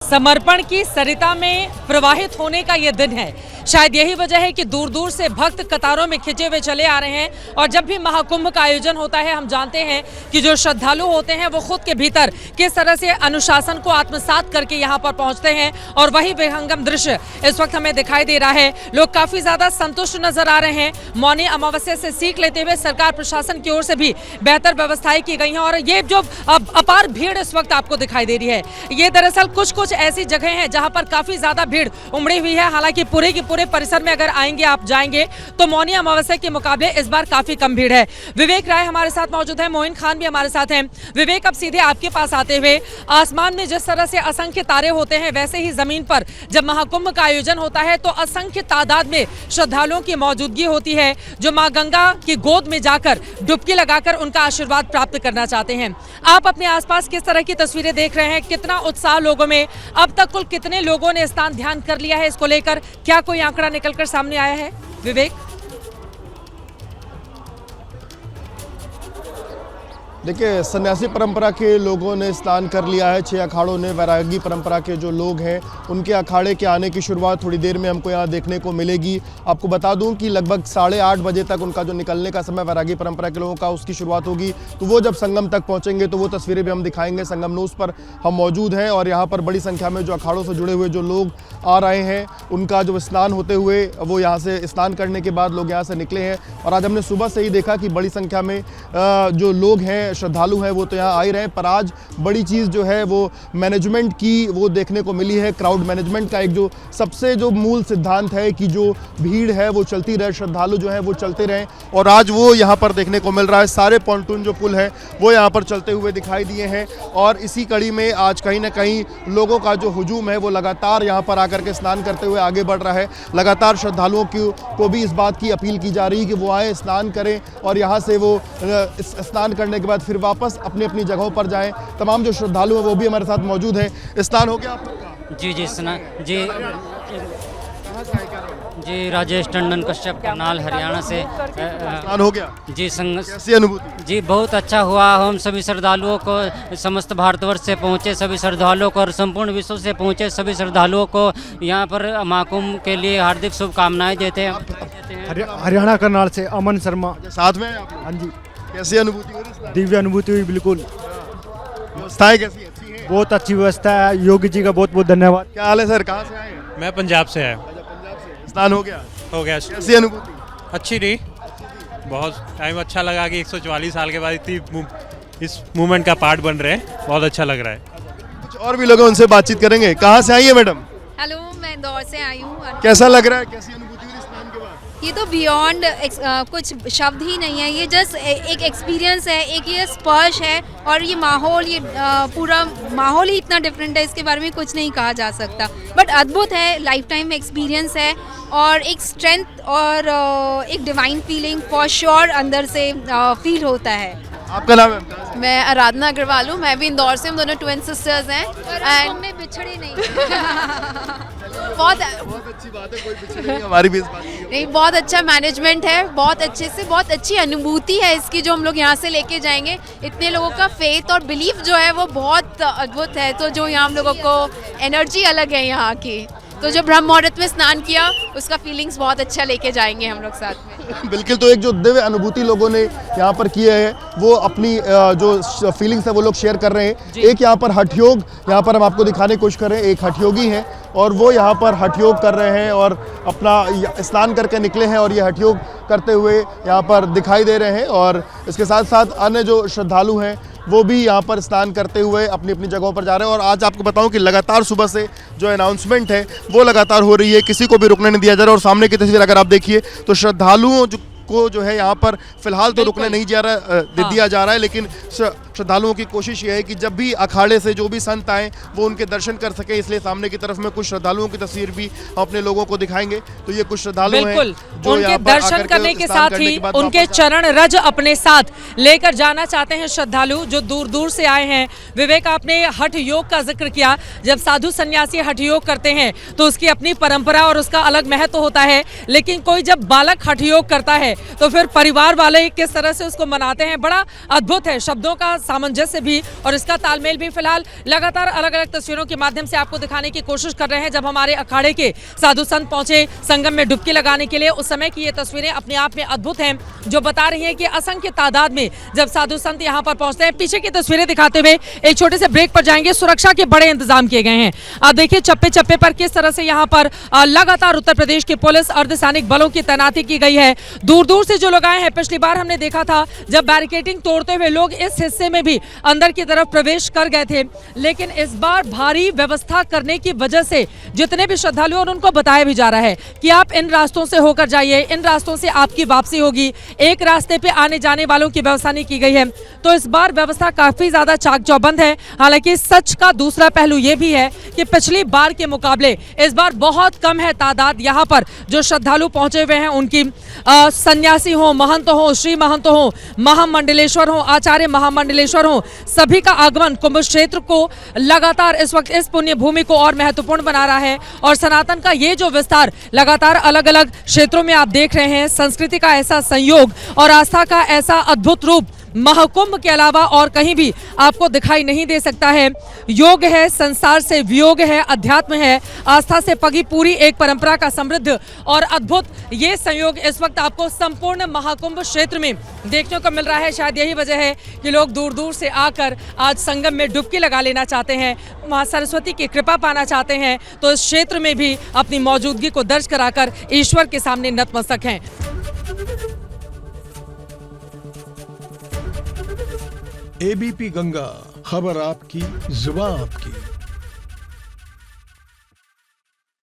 समर्पण की सरिता में प्रवाहित होने का यह दिन है। शायद यही वजह है कि दूर दूर से भक्त कतारों में खिंचे हुए चले आ रहे हैं। और जब भी महाकुंभ का आयोजन होता है, हम जानते हैं कि जो श्रद्धालु होते हैं वो खुद के भीतर किस तरह से अनुशासन को आत्मसात करके यहाँ पर पहुँचते हैं। और वही विहंगम दृश्य इस वक्त हमें दिखाई दे रहा है। लोग काफी ज्यादा संतुष्ट नजर आ रहे हैं। मौनी अमावस्या से सीख लेते हुए सरकार प्रशासन की ओर से भी बेहतर व्यवस्थाएं की गई हैं। और ये जो अपार भीड़ इस वक्त आपको दिखाई दे रही है, ये दरअसल कुछ ऐसी जगह हैं जहां पर काफी ज्यादा भीड़ उमड़ी हुई है। हालांकि पूरे के पूरे परिसर में अगर आएंगे आप जाएंगे तो मौनी अमावस्या के मुकाबले इस बार काफी कम भीड़ है। विवेक राय हमारे साथ मौजूद है, मोइन खान भी हमारे साथ हैं। विवेक, अब सीधे आपके पास आते हुए, आसमान में जिस तरह से असंख्य तारे होते हैं, वैसे ही जमीन पर जब महाकुंभ का आयोजन होता है तो असंख्य तादाद में श्रद्धालुओं की मौजूदगी होती है जो मां गंगा की गोद में जाकर डुबकी लगाकर उनका आशीर्वाद प्राप्त करना चाहते हैं। आप अपने आसपास किस तरह की तस्वीरें देख रहे हैं? कितना उत्साह लोगों में? अब तक कुल कितने लोगों ने स्नान ध्यान कर लिया है? इसको लेकर क्या कोई आंकड़ा निकलकर सामने आया है? विवेक, देखिए, सन्यासी परंपरा के लोगों ने स्नान कर लिया है। 6 अखाड़ों ने, वैरागी परंपरा के जो लोग हैं उनके अखाड़े के आने की शुरुआत थोड़ी देर में हमको यहाँ देखने को मिलेगी। आपको बता दूं कि लगभग 8:30 बजे तक उनका जो निकलने का समय वैरागी परंपरा के लोगों का उसकी शुरुआत होगी। तो वो जब संगम तक पहुँचेंगे तो वो तस्वीरें भी हम दिखाएंगे। संगम नूस पर हम मौजूद हैं और यहाँ पर बड़ी संख्या में जो अखाड़ों से जुड़े हुए जो लोग आ रहे हैं उनका जो स्नान होते हुए वो यहाँ से स्नान करने के बाद लोग यहाँ से निकले हैं। और आज हमने सुबह से ही देखा कि बड़ी संख्या में जो लोग हैं, श्रद्धालु हैं, वो तो यहाँ आ ही रहे हैं। पर आज बड़ी चीज़ जो है वो मैनेजमेंट की वो देखने को मिली है। क्राउड मैनेजमेंट का एक जो सबसे जो मूल सिद्धांत है कि जो भीड़ है वो चलती रहे, श्रद्धालु जो है वो चलते रहें। और आज वो यहाँ पर देखने को मिल रहा है। सारे पॉन्टून जो पुल है वो यहाँ पर चलते हुए दिखाई दिए हैं। और इसी कड़ी में आज कहीं ना कहीं लोगों का जो हुजूम है वो लगातार यहाँ पर आकर के स्नान करते हुए आगे बढ़ रहा है। लगातार श्रद्धालुओं को भी इस बात की अपील की जा रही है कि वो आए, स्नान करें और यहाँ से वो स्नान करने के बाद फिर वापस अपनी अपनी जगहों पर जाएं। तमाम जो श्रद्धालु हैं वो भी हमारे साथ मौजूद हैं। स्नान हो गया आप लोग का? जी स्नान जी राजेश टंडन कश्यप करनाल हरियाणा से। स्नान हो गया जी कैसी अनुभूति? जी बहुत अच्छा हुआ। हम सभी श्रद्धालुओं को, समस्त भारतवर्ष से पहुँचे सभी श्रद्धालुओं को और संपूर्ण विश्व से पहुँचे सभी श्रद्धालुओं को यहाँ पर महाकुंभ के लिए हार्दिक शुभकामनाएं देते हैं। हरियाणा करनाल से अमन शर्मा। साथ में आप? हाँ जी। कैसी अनुभूति हो रही है? दिव्य अनुभूति हुई, बिल्कुल। व्यवस्थाएं कैसी अच्छी है? बहुत अच्छी व्यवस्था है। योगी जी का बहुत बहुत धन्यवाद। क्या हाल है सर, कहाँ से आए हैं? मैं पंजाब से आया। स्नान हो गया? हो गया। कैसी अनुभूति? अच्छी रही, बहुत टाइम अच्छा लगा कि 144 साल के बाद इतनी इस मूवमेंट का पार्ट बन रहे हैं। बहुत अच्छा लग रहा है। कुछ और भी लोग हैं, उनसे बातचीत करेंगे। कहाँ से आई है मैडम? हेलो, मैं इंदौर से आई हूँ। कैसा लग रहा है? कैसी अनुभूति हुई स्नान के बाद? ये तो बियॉन्ड कुछ शब्द ही नहीं है। ये जस्ट एक एक्सपीरियंस है, एक ये स्पर्श है। और ये माहौल, ये पूरा माहौल ही इतना डिफरेंट है, इसके बारे में कुछ नहीं कहा जा सकता। बट अद्भुत है, लाइफ टाइम एक्सपीरियंस है और एक स्ट्रेंथ और एक डिवाइन फीलिंग फॉर श्योर अंदर से फील होता है। आपका नाम है? मैं आराधना अग्रवाल हूँ। मैं भी इंदौर से। हम दोनों ट्विन सिस्टर्स हैं। एंड में बिछड़े नहीं। बहुत अच्छी बात है, कोई पीछे नहीं, हमारी भी इस बात की। नहीं, बहुत अच्छा मैनेजमेंट है, बहुत अच्छे से, बहुत अच्छी अनुभूति है इसकी जो हम लोग यहाँ से लेके जाएंगे। इतने लोगों का फेथ और बिलीफ जो है वो बहुत अद्भुत है। तो जो यहाँ हम लोगों को एनर्जी अलग है यहाँ की, तो जो ब्रह्म मुहूर्त में स्नान किया उसका फीलिंग्स बहुत अच्छा लेके जाएंगे हम लोग साथ में। बिल्कुल। तो एक जो दिव्य अनुभूति लोगों ने यहाँ पर की है वो अपनी जो फीलिंग्स है वो लोग शेयर कर रहे हैं। एक यहाँ पर हठ योग, यहाँ पर हम आपको दिखाने की कोशिश कर रहे हैं। एक हठ योगी है और वो यहाँ पर हठ योग कर रहे हैं और अपना स्नान करके निकले हैं और ये हठ योग करते हुए यहाँ पर दिखाई दे रहे हैं। और इसके साथ साथ अन्य जो श्रद्धालु हैं वो भी यहाँ पर स्नान करते हुए अपनी अपनी जगहों पर जा रहे हैं। और आज आपको बताऊं कि लगातार सुबह से जो अनाउंसमेंट है वो लगातार हो रही है, किसी को भी रुकने नहीं दिया जा रहा। और सामने की तस्वीर अगर आप देखिए तो श्रद्धालुओं को जो है यहाँ पर फिलहाल तो रुकने नहीं दिया जा रहा है, लेकिन श्रद्धालुओं की कोशिश ये है कि जब भी अखाड़े से जो भी संत आए वो उनके दर्शन कर सके। इसलिए सामने की तरफ में कुछ श्रद्धालुओं की तस्वीर भी हम अपने लोगों को दिखाएंगे। तो ये कुछ श्रद्धालु हैं जो उनके दर्शन करने के साथ ही उनके चरण रज अपने साथ लेकर जाना चाहते हैं श्रद्धालु जो दूर दूर से आए हैं। विवेक, आपने हठ योग का जिक्र किया। जब साधु सन्यासी हठ योग करते हैं तो उसकी अपनी परंपरा और उसका अलग महत्व होता है, लेकिन कोई जब बालक हठ योग करता है तो फिर परिवार वाले किस तरह से उसको मनाते हैं, बड़ा अद्भुत है। शब्दों का सामंजस्य भी और इसका तालमेल भी फिलहाल लगातार अलग अलग तस्वीरों के माध्यम से आपको दिखाने की कोशिश कर रहे हैं। जब हमारे अखाड़े के साधु संत पहुंचे संगम में डुबकी लगाने के लिए, उस समय की ये तस्वीरें अपने आप में अद्भुत हैं, जो बता रही हैं कि असंख्य तादाद में जब साधु संत यहाँ पर पहुंचते हैं। पीछे की तस्वीरें दिखाते हुए एक छोटे से ब्रेक पर जाएंगे। सुरक्षा के बड़े इंतजाम किए गए हैं। आप देखिए चप्पे चप्पे पर किस तरह से यहाँ पर लगातार उत्तर प्रदेश की पुलिस अर्धसैनिक बलों की तैनाती की गई है। दूर दूर से जो लोग आए हैं, पिछली बार हमने देखा था जब बैरिकेडिंग तोड़ते हुए लोग इस हिस्से में भी अंदर की तरफ प्रवेश कर गए थे, लेकिन इस बार भारी व्यवस्था करने की वजह से जितने भी श्रद्धालु हैं उनको बताया भी जा रहा है कि आप इन रास्तों से होकर जाइए, इन रास्तों से आपकी वापसी होगी, एक रास्ते पे आने जाने वालों की व्यवस्था नहीं की गई है। तो इस बार व्यवस्था काफी ज्यादा चाक चौबंद है। हालांकि सच का दूसरा पहलू ये भी है कि पिछली बार के मुकाबले इस बार बहुत कम है तादाद यहाँ पर जो श्रद्धालु पहुंचे हुए हैं। उनकी सन्यासी हो, महंत हो, श्री महंत हो, महामंडलेश्वर हो, आचार्य महामंडलेश्वर हो, सभी का आगमन कुंभ क्षेत्र को लगातार इस वक्त इस पुण्य भूमि को और महत्वपूर्ण बना रहा है। और सनातन का ये जो विस्तार लगातार अलग अलग क्षेत्रों में आप देख रहे हैं, संस्कृति का ऐसा संयोग और आस्था का ऐसा अद्भुत रूप महाकुंभ के अलावा और कहीं भी आपको दिखाई नहीं दे सकता है। योग है, संसार से वियोग है, अध्यात्म है, आस्था से पगी पूरी एक परंपरा का समृद्ध और अद्भुत ये संयोग इस वक्त आपको संपूर्ण महाकुंभ क्षेत्र में देखने को मिल रहा है। शायद यही वजह है कि लोग दूर दूर से आकर आज संगम में डुबकी लगा लेना चाहते हैं, मां सरस्वती की कृपा पाना चाहते हैं, तो इस क्षेत्र में भी अपनी मौजूदगी को दर्ज कराकर ईश्वर के सामने नतमस्तक हैं। एबीपी गंगा, खबर आपकी, जुबान आपकी।